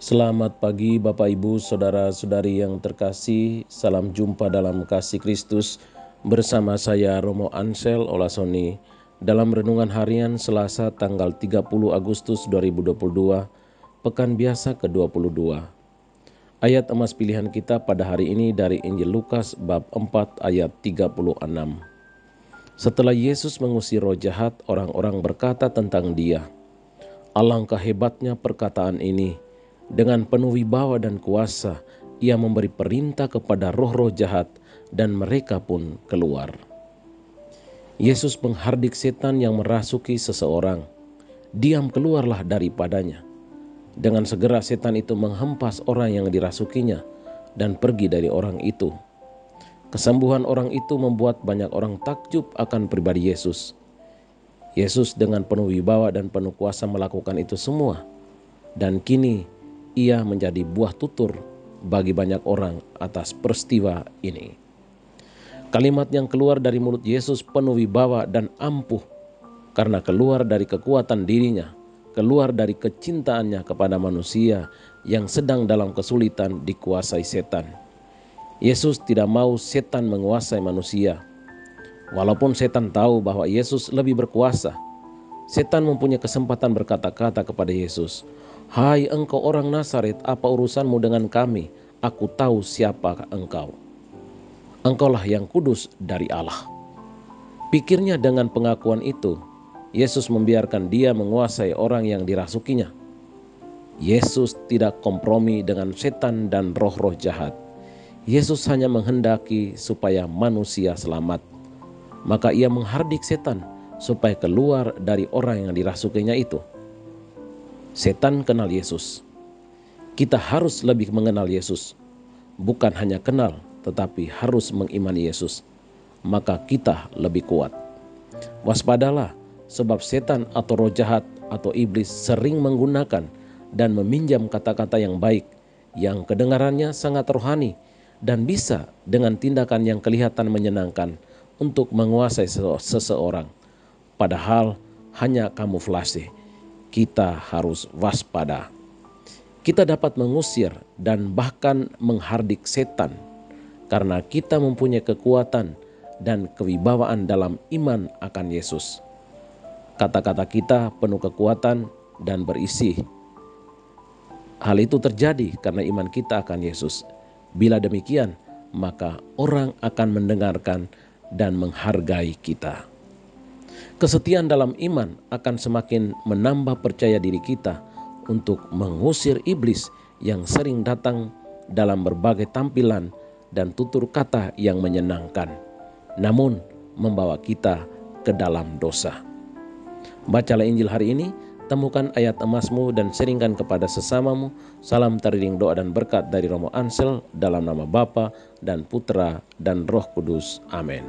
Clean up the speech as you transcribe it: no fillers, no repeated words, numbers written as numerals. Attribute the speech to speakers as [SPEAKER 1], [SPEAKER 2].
[SPEAKER 1] Selamat pagi Bapak Ibu Saudara-saudari yang terkasih. Salam jumpa dalam kasih Kristus bersama saya Romo Ansel Olasoni dalam renungan harian Selasa tanggal 30 Agustus 2022, pekan biasa ke-22. Ayat emas pilihan kita pada hari ini dari Injil Lukas bab 4 ayat 36. Setelah Yesus mengusir roh jahat, orang-orang berkata tentang Dia, "Alangkah hebatnya perkataan ini. Dengan penuh wibawa dan kuasa, Ia memberi perintah kepada roh-roh jahat dan mereka pun keluar." Yesus menghardik setan yang merasuki seseorang. "Diam, keluarlah daripadanya." Dengan segera setan itu menghempas orang yang dirasukinya dan pergi dari orang itu. Kesembuhan orang itu membuat banyak orang takjub akan pribadi Yesus. Yesus dengan penuh wibawa dan penuh kuasa melakukan itu semua. Dan kini Ia menjadi buah tutur bagi banyak orang atas peristiwa ini. Kalimat yang keluar dari mulut Yesus penuh wibawa dan ampuh karena keluar dari kekuatan dirinya, keluar dari kecintaannya kepada manusia yang sedang dalam kesulitan dikuasai setan. Yesus tidak mau setan menguasai manusia. Walaupun setan tahu bahwa Yesus lebih berkuasa, setan mempunyai kesempatan berkata-kata kepada Yesus, "Hai engkau orang Nazaret, apa urusanmu dengan kami? Aku tahu siapa engkau. Engkaulah yang kudus dari Allah." Pikirnya dengan pengakuan itu, Yesus membiarkan dia menguasai orang yang dirasukinya. Yesus tidak kompromi dengan setan dan roh-roh jahat. Yesus hanya menghendaki supaya manusia selamat. Maka Ia menghardik setan supaya keluar dari orang yang dirasukinya itu. Setan kenal Yesus. Kita harus lebih mengenal Yesus. Bukan hanya kenal, tetapi harus mengimani Yesus. Maka kita lebih kuat. Waspadalah, sebab setan atau roh jahat atau iblis sering menggunakan dan meminjam kata-kata yang baik, yang kedengarannya sangat rohani, dan bisa dengan tindakan yang kelihatan menyenangkan untuk menguasai seseorang. Padahal hanya kamuflase. Kita harus waspada. Kita dapat mengusir dan bahkan menghardik setan karena kita mempunyai kekuatan dan kewibawaan dalam iman akan Yesus. Kata-kata kita penuh kekuatan dan berisi. Hal itu terjadi karena iman kita akan Yesus. Bila demikian, maka orang akan mendengarkan dan menghargai kita. Kesetiaan dalam iman akan semakin menambah percaya diri kita untuk mengusir iblis yang sering datang dalam berbagai tampilan dan tutur kata yang menyenangkan, namun membawa kita ke dalam dosa. Bacalah Injil hari ini, temukan ayat emasmu dan sharingkan kepada sesamamu. Salam teriring doa dan berkat dari Romo Ansel dalam nama Bapa dan Putra dan Roh Kudus. Amin.